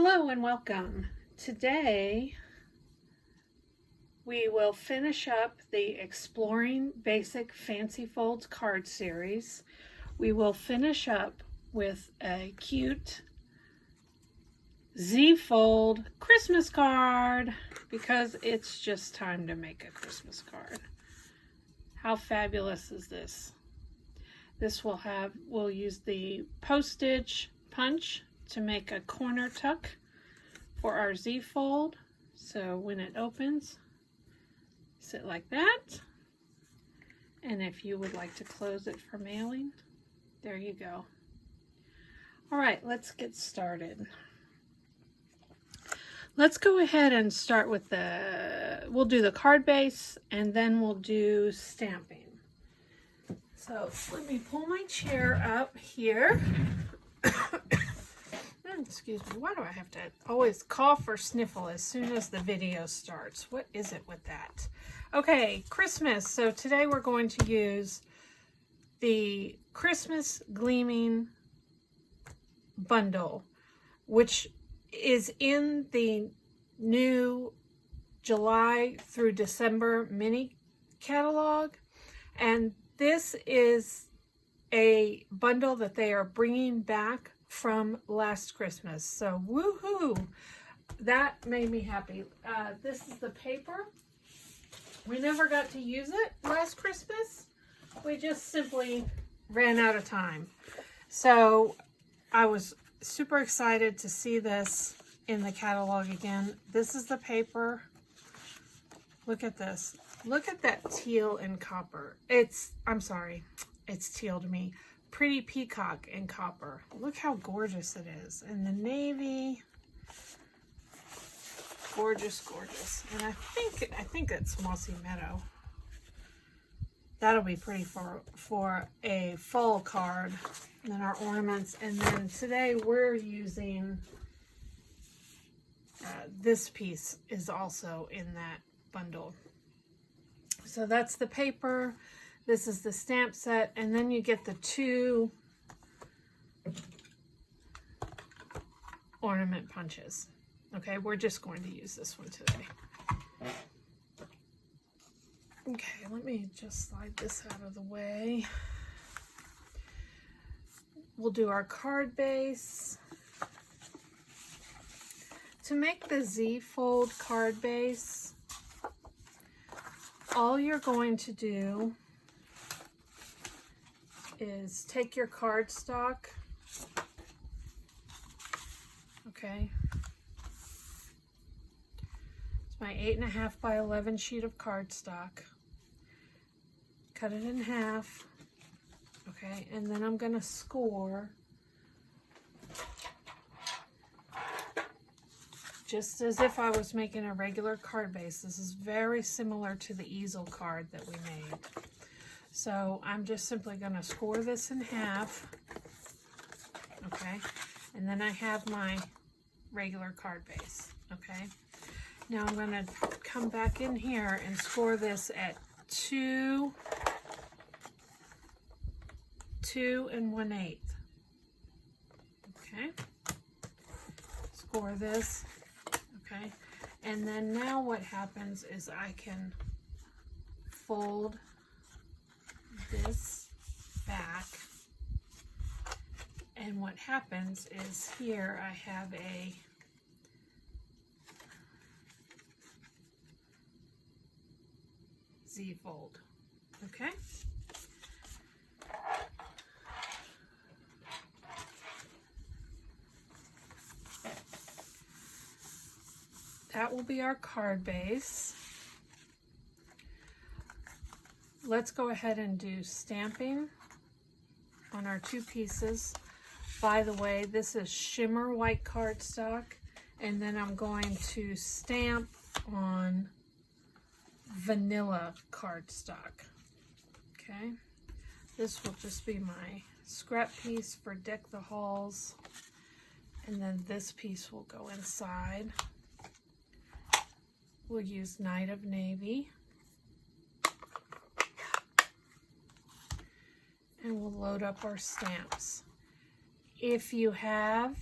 Hello and welcome. Today we will finish up the Exploring Basic Fancy Folds card series. We will finish up with a cute Z-fold Christmas card because it's just time to make a Christmas card. How fabulous is this? We'll use the postage punch to make a corner tuck for our Z-fold. So when it opens, sit like that. And if you would like to close it for mailing, there you go. All right, let's get started. Let's go ahead and start with we'll do the card base and then we'll do stamping. So let me pull my chair up here. Excuse me, why do I have to always cough or sniffle as soon as the video starts? What is it with that? Okay, Christmas. So today we're going to use the Christmas Gleaming bundle, which is in the new July through December mini catalog. And this is a bundle that they are bringing back from last Christmas. So woohoo! That made me happy. This is the paper. We never got to use it last Christmas. We just simply ran out of time. So I was super excited to see this in the catalog again. This is the paper. Look at this. Look at that teal and copper. I'm sorry, it's teal to me. Pretty peacock in copper. Look how gorgeous it is. And the navy, gorgeous, gorgeous. And I think it's mossy meadow. That'll be pretty for a fall card. And then our ornaments. And then today we're using this piece is also in that bundle. So that's the paper. This is the stamp set, and then you get the two ornament punches. Okay, we're just going to use this one today. Okay, let me just slide this out of the way. We'll do our card base. To make the Z-fold card base, all you're going to do is take your cardstock, okay, it's my 8.5 by 11 sheet of cardstock, cut it in half, okay, and then I'm going to score just as if I was making a regular card base. This is very similar to the easel card that we made. So I'm just simply going to score this in half, okay, and then I have my regular card base, okay. Now I'm going to come back in here and score this at 2 1/8, okay, score this, okay, and then now what happens is I can fold this back, and what happens is here I have a Z-fold, okay? That will be our card base. Let's go ahead and do stamping on our two pieces. By the way, this is shimmer white cardstock, and then I'm going to stamp on vanilla cardstock. Okay, this will just be my scrap piece for Deck the Halls, and then this piece will go inside. We'll use Night of Navy. And we'll load up our stamps. If you have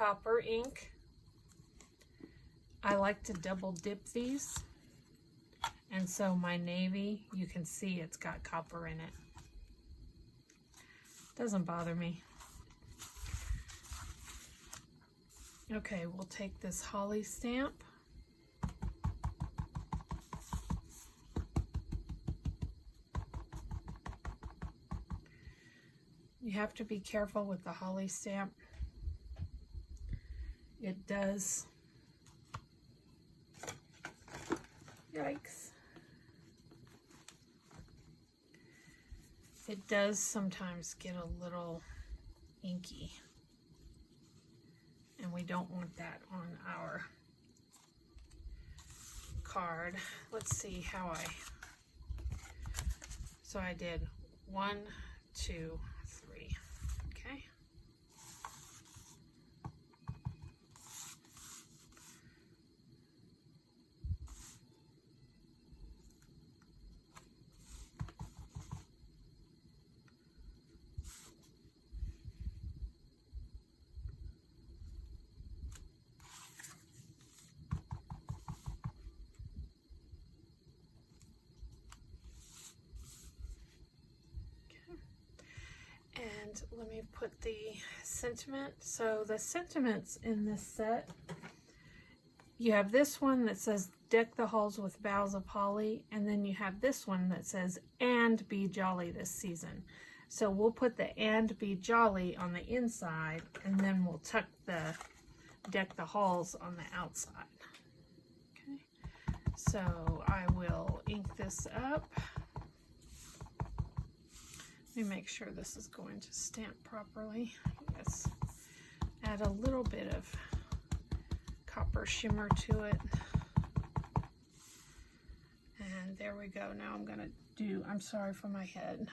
copper ink. I like to double dip these. And so my navy, you can see it's got copper in it. Doesn't bother me. Okay, we'll take this holly stamp. You have to be careful with the holly stamp. It does, yikes. It does sometimes get a little inky. And we don't want that on our card. Let's see how so I did 1, 2, 3, okay. And let me put the sentiment. So the sentiments in this set, you have this one that says deck the halls with boughs of holly, and then you have this one that says and be jolly this season. So we'll put the and be jolly on the inside, and then we'll tuck the deck the halls on the outside. Okay, so I will ink this up. Let me make sure this is going to stamp properly. Yes. Add a little bit of copper shimmer to it. And there we go. Now I'm going to do, I'm sorry for my head.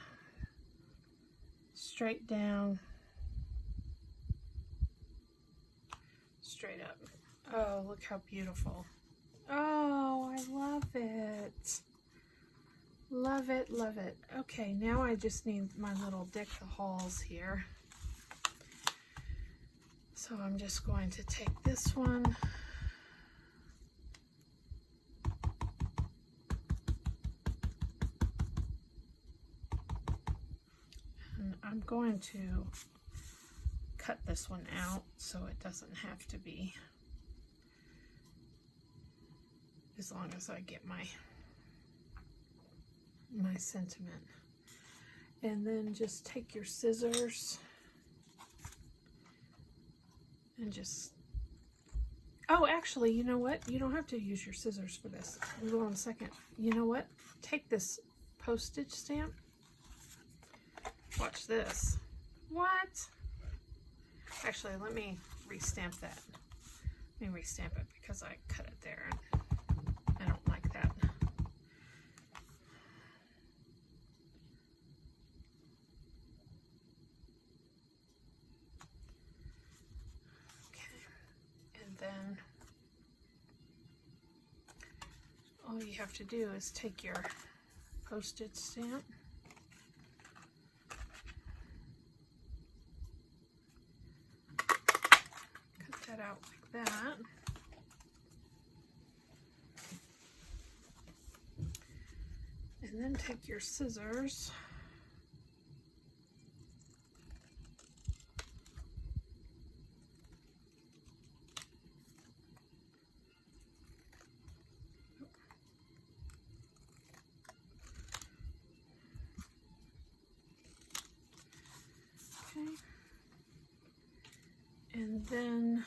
Straight down. Straight up. Oh, look how beautiful. Oh, I love it. Love it, love it. Okay, now I just need my little deck the halls here. So I'm just going to take this one. And I'm going to cut this one out so it doesn't have to be, as long as I get my sentiment. And then just take your scissors and just, oh, actually, you know what? You don't have to use your scissors for this. We will in a second. You know what? Take this postage stamp. Watch this. What? Actually, let me restamp that. Let me restamp it because I cut it there. I don't like that. Then all you have to do is take your postage stamp, cut that out like that, and then take your scissors . And then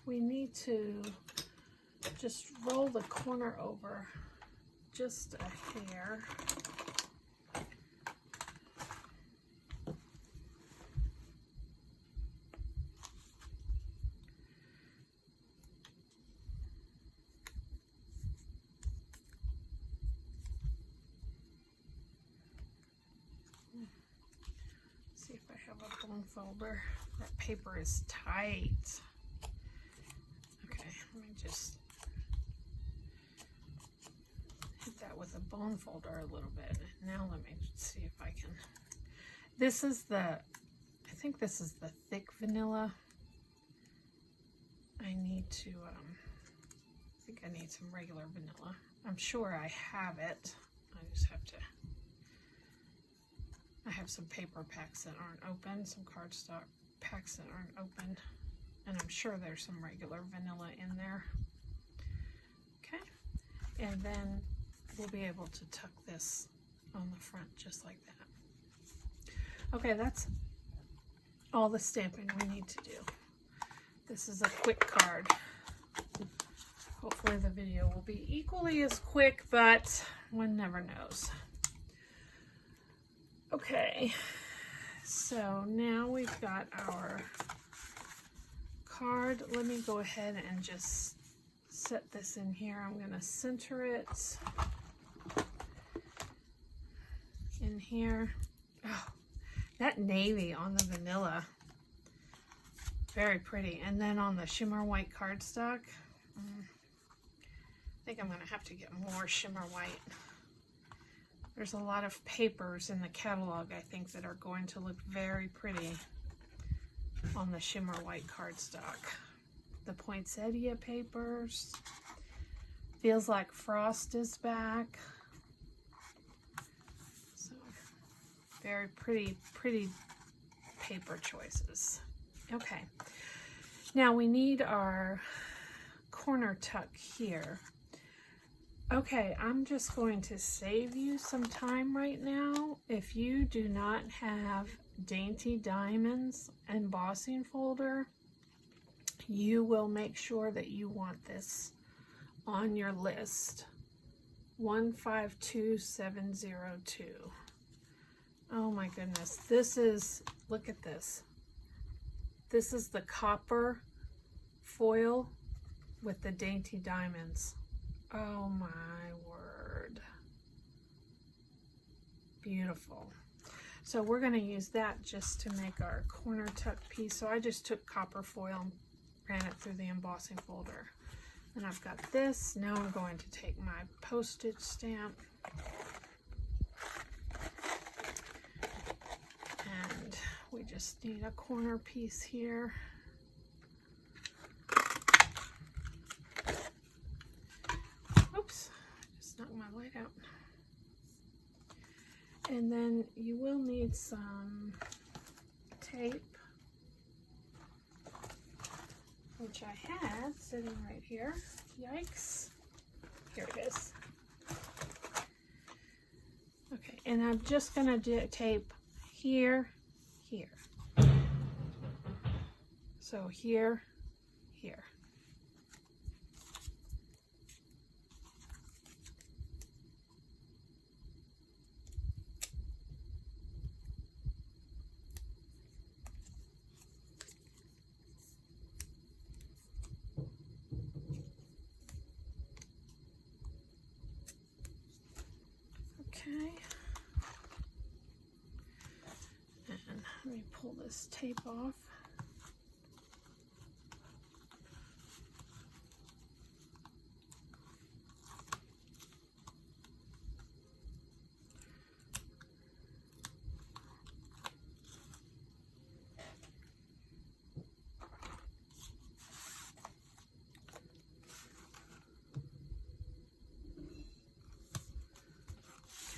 we need to just roll the corner over just a hair. See if I have a bone folder. That paper is tight. Okay, let me just hit that with a bone folder a little bit. Now let me see if I can. This is the, I think this is the thick vanilla. I need to, I think I need some regular vanilla. I'm sure I have it. I just have to, I have some paper packs that aren't open, some cardstock packs that aren't open, and I'm sure there's some regular vanilla in there. Okay, and then we'll be able to tuck this on the front just like that. Okay, that's all the stamping we need to do. This is a quick card. Hopefully the video will be equally as quick, but one never knows. Okay, so now we've got our card. Let me go ahead and just set this in here. I'm going to center it in here. Oh, that navy on the vanilla, very pretty. And then on the shimmer white cardstock, I think I'm going to have to get more shimmer white. There's a lot of papers in the catalog, I think, that are going to look very pretty on the shimmer white cardstock. The poinsettia papers. Feels like frost is back. So, very pretty paper choices. Okay. Now we need our corner tuck here. Okay, I'm just going to save you some time right now. If you do not have Dainty Diamonds embossing folder, you will make sure that you want this on your list. 152702. Oh my goodness, this is, look at this. This is the copper foil with the Dainty Diamonds. Oh my word. Beautiful. So we're going to use that just to make our corner tuck piece. So I just took copper foil and ran it through the embossing folder. And I've got this. Now I'm going to take my postage stamp and we just need a corner piece here. Oops, I just knocked my light out. And then you will need some tape, which I had sitting right here. Yikes. Here it is. Okay, and I'm just going to do tape here, here. So here, here. Okay, and let me pull this tape off.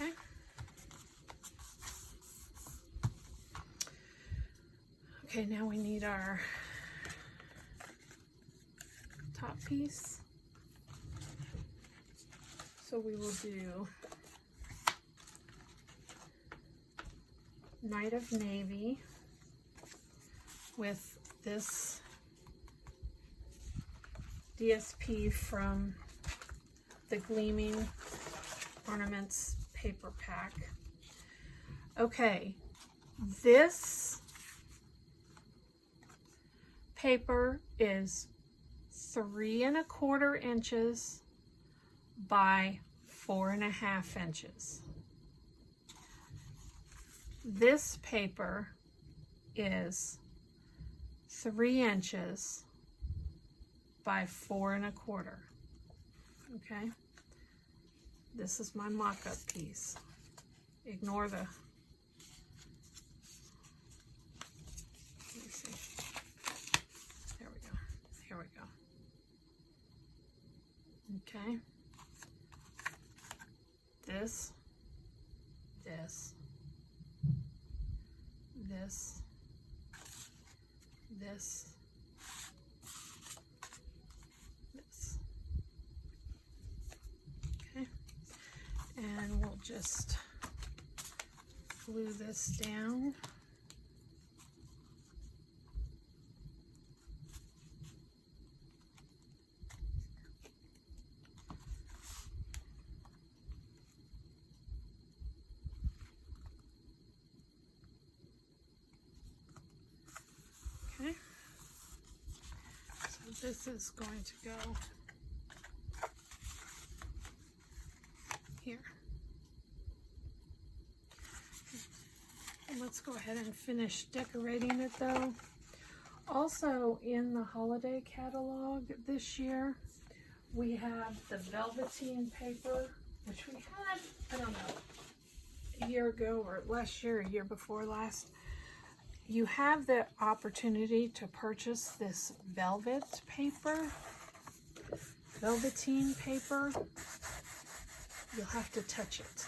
Okay. Okay, now we need our top piece. So we will do Night of Navy with this DSP from the Gleaming Ornaments paper pack. Okay, this paper is 3 1/4 inches by 4 1/2 inches. This paper is 3 inches by 4 1/4. Okay, this is my mock-up piece. Ignore the, let me see. There we go. Here we go. Okay. This, this, this, this, this. Okay. And we'll just glue this down. Okay. So this is going to go here. And let's go ahead and finish decorating it though. Also in the holiday catalog this year, we have the velveteen paper, which we had, I don't know, a year ago or last year, a year before last. You have the opportunity to purchase this velvet paper, velveteen paper. You'll have to touch it.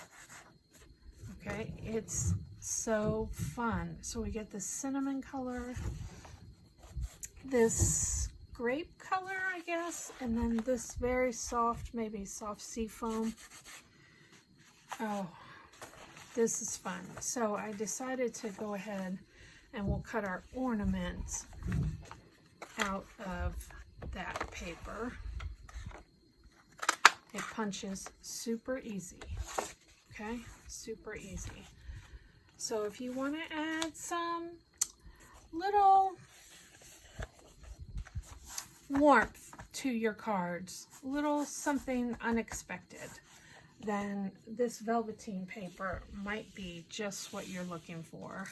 Okay, it's so fun. So we get this cinnamon color, this grape color, I guess, and then this very soft, maybe soft sea foam. Oh, this is fun. So I decided to go ahead and we'll cut our ornaments out of that paper. It punches super easy. Okay, super easy. So if you want to add some little warmth to your cards, little something unexpected, then this velveteen paper might be just what you're looking for.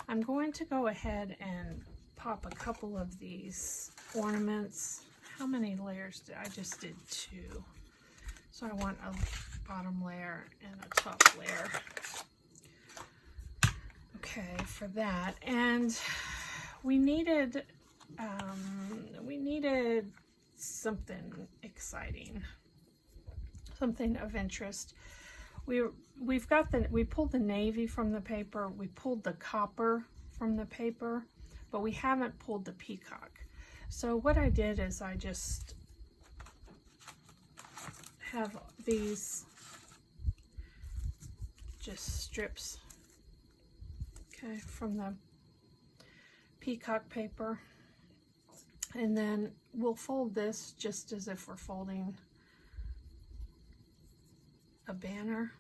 I'm going to go ahead and pop a couple of these ornaments. How many layers did I just did 2? So I want a bottom layer and a top layer. Okay, for that. And we needed something exciting, something of interest. We pulled the navy from the paper, we pulled the copper from the paper, but we haven't pulled the peacock. So what I did is I just have these just strips, okay, from the peacock paper, and then we'll fold this just as if we're folding a banner.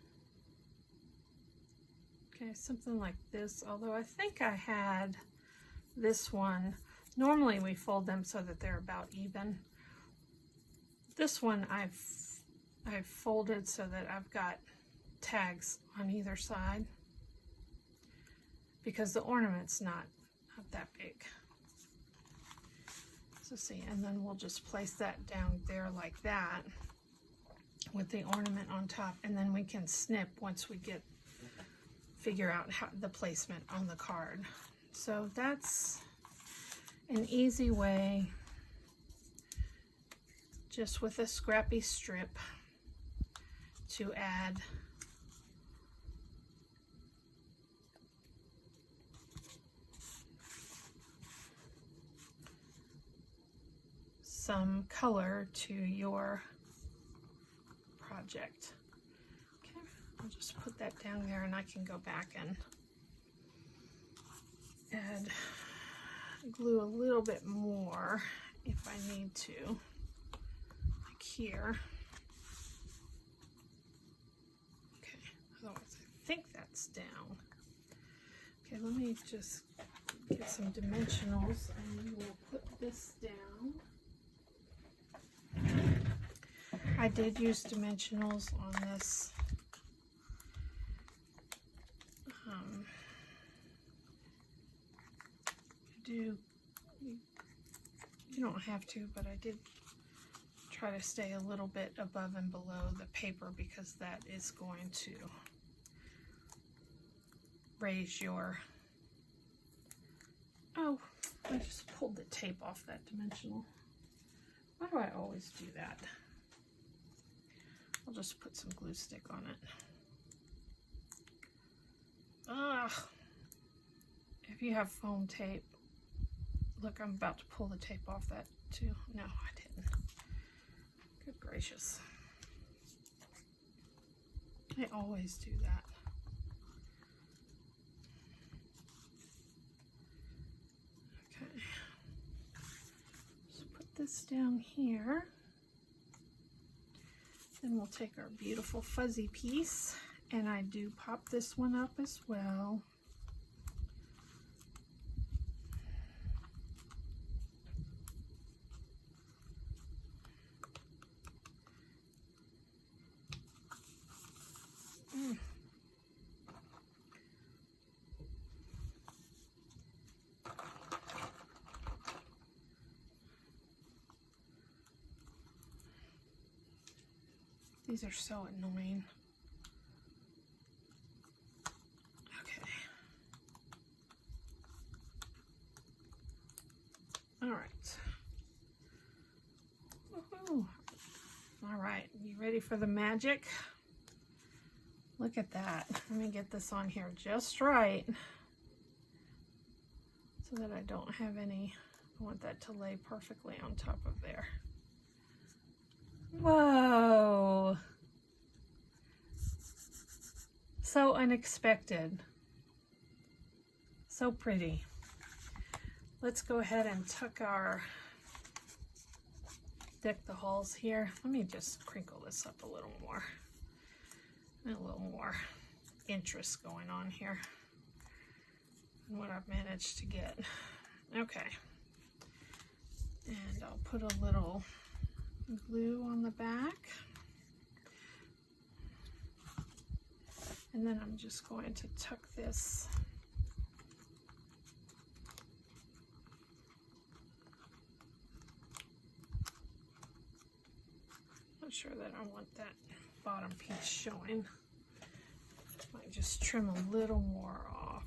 Okay, something like this, although I think I had this one. Normally we fold them so that they're about even. This one I've folded so that I've got tags on either side because the ornament's not that big. So see, and then we'll just place that down there like that with the ornament on top, and then we can snip once we figure out how the placement on the card. So that's an easy way, just with a scrappy strip, to add some color to your project. Okay, I'll just put that down there and I can go back and add glue a little bit more if I need to, like here. Okay, otherwise I think that's down. Okay, let me just get some dimensionals and we'll put this down. I did use dimensionals on this. You don't have to, but I did try to stay a little bit above and below the paper because that is going to raise your, oh, I just pulled the tape off that dimensional. Why do I always do that? I'll just put some glue stick on it. Ugh. If you have foam tape, look, I'm about to pull the tape off that too. No, I didn't. Good gracious. I always do that. Okay. So put this down here. Then we'll take our beautiful fuzzy piece, and I do pop this one up as well. These are so annoying. Okay. All right. Woohoo. All right, you ready for the magic? Look at that. Let me get this on here just right so that I don't have any. I want that to lay perfectly on top of there. Whoa. So unexpected. So pretty. Let's go ahead and tuck our deck the halls here. Let me just crinkle this up a little more. A little more interest going on here and what I've managed to get. Okay. And I'll put a little glue on the back. And then I'm just going to tuck this not sure that I want that bottom piece showing. Might just trim a little more off.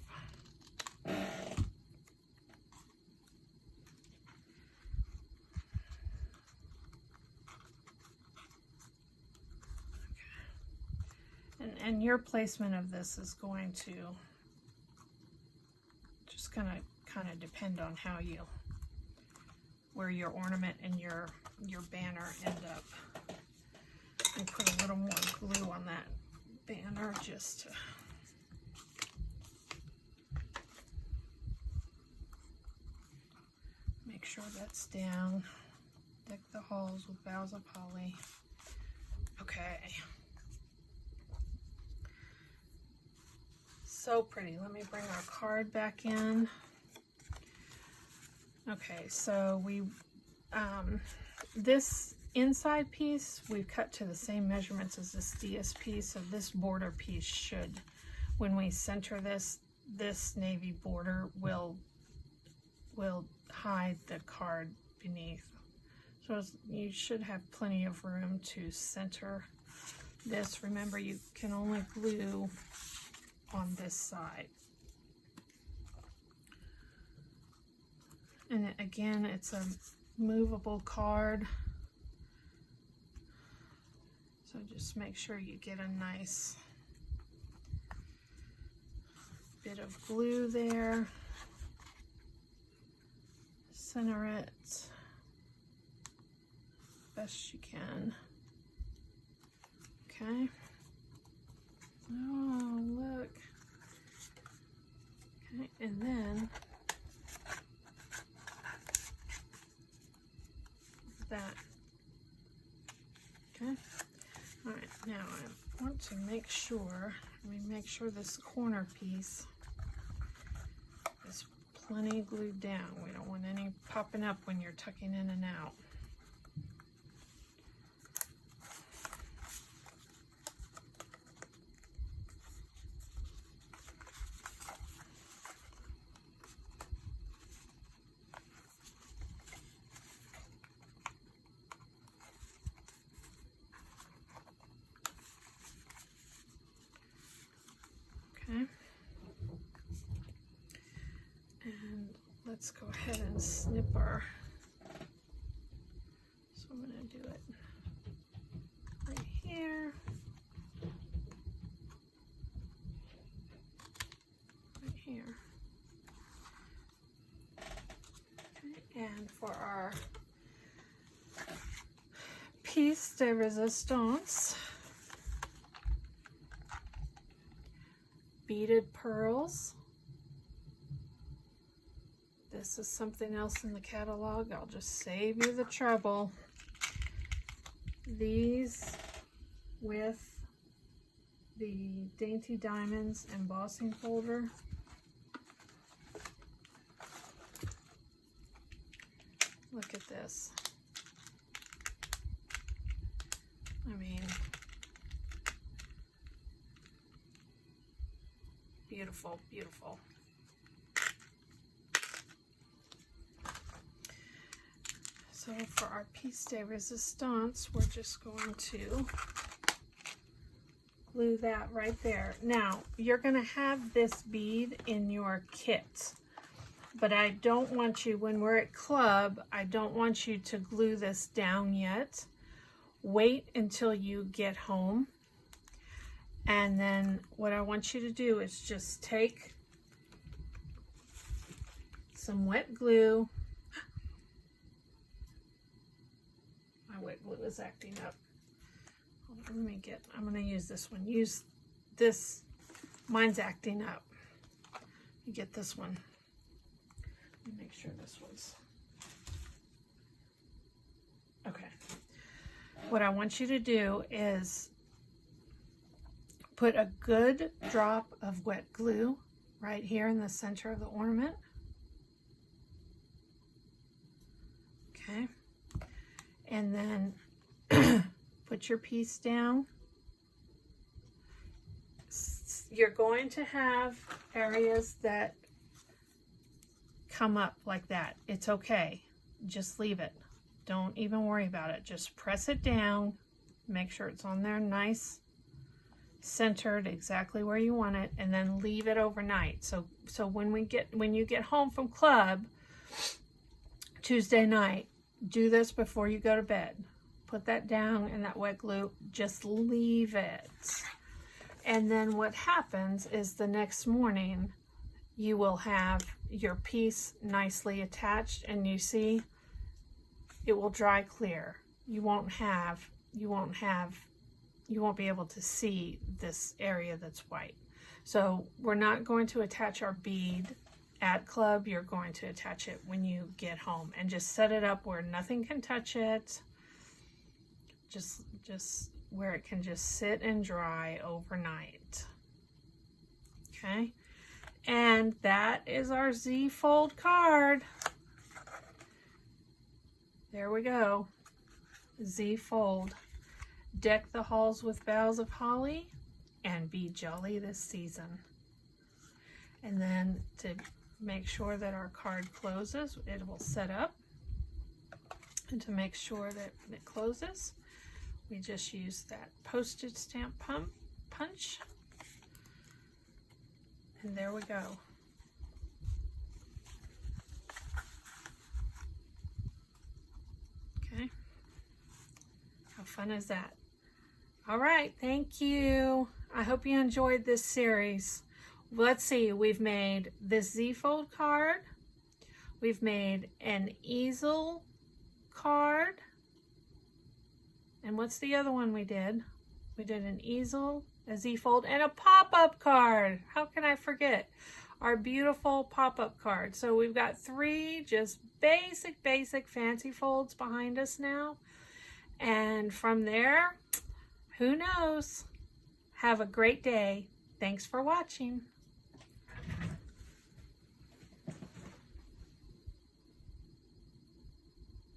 And your placement of this is going to just kind of depend on how you, where your ornament and your banner end up. And put a little more glue on that banner just to make sure that's down. Deck the halls with boughs of holly. Okay. So pretty. Let me bring our card back in. Okay, so we this inside piece we've cut to the same measurements as this DS piece, so this border piece should, when we center this navy border will hide the card beneath. So you should have plenty of room to center this. Remember, you can only glue on this side. And again, it's a movable card. So just make sure you get a nice bit of glue there. Center it best you can. Okay. Oh, look. Okay, and then that. Okay. All right, now I want to make sure, make sure this corner piece is plenty glued down. We don't want any popping up when you're tucking in and out. Okay, and let's go ahead and snip our, so I'm going to do it right here. Right here. Okay, and for our piece de resistance, beaded pearls. This is something else in the catalog. I'll just save you the trouble. These with the Dainty Diamonds embossing folder. Look at this. I mean, beautiful, beautiful. So for our piece de resistance, we're just going to glue that right there. Now, you're going to have this bead in your kit, but I don't want you, when we're at club, I don't want you to glue this down yet. Wait until you get home. And then what I want you to do is just take some wet glue. My wet glue is acting up. Hold on, I'm going to use this one. Use this. Mine's acting up. You get this one. Let me make sure this one's. Okay. What I want you to do is put a good drop of wet glue right here in the center of the ornament. Okay. And then put your piece down. You're going to have areas that come up like that. It's okay. Just leave it. Don't even worry about it. Just press it down. Make sure it's on there nice, centered exactly where you want it, and then leave it overnight. So when you get home from club Tuesday night, do this before you go to bed. Put that down in that wet glue. Just leave it. And then what happens is the next morning you will have your piece nicely attached, and you see it will dry clear. You won't be able to see this area that's white. So we're not going to attach our bead at club. You're going to attach it when you get home, and just set it up where nothing can touch it. Just where it can just sit and dry overnight. Okay. And that is our Z fold card. There we go. Z fold. Deck the halls with boughs of holly and be jolly this season. And then to make sure that our card closes, it will set up. And to make sure that it closes, we just use that postage stamp punch. And there we go. Okay. How fun is that? All right, thank you. I hope you enjoyed this series. Let's see, we've made this Z-fold card. We've made an easel card. And what's the other one we did? We did an easel, a Z-fold, and a pop-up card. How can I forget? Our beautiful pop-up card. So we've got 3 just basic fancy folds behind us now. And from there, who knows? Have a great day. Thanks for watching.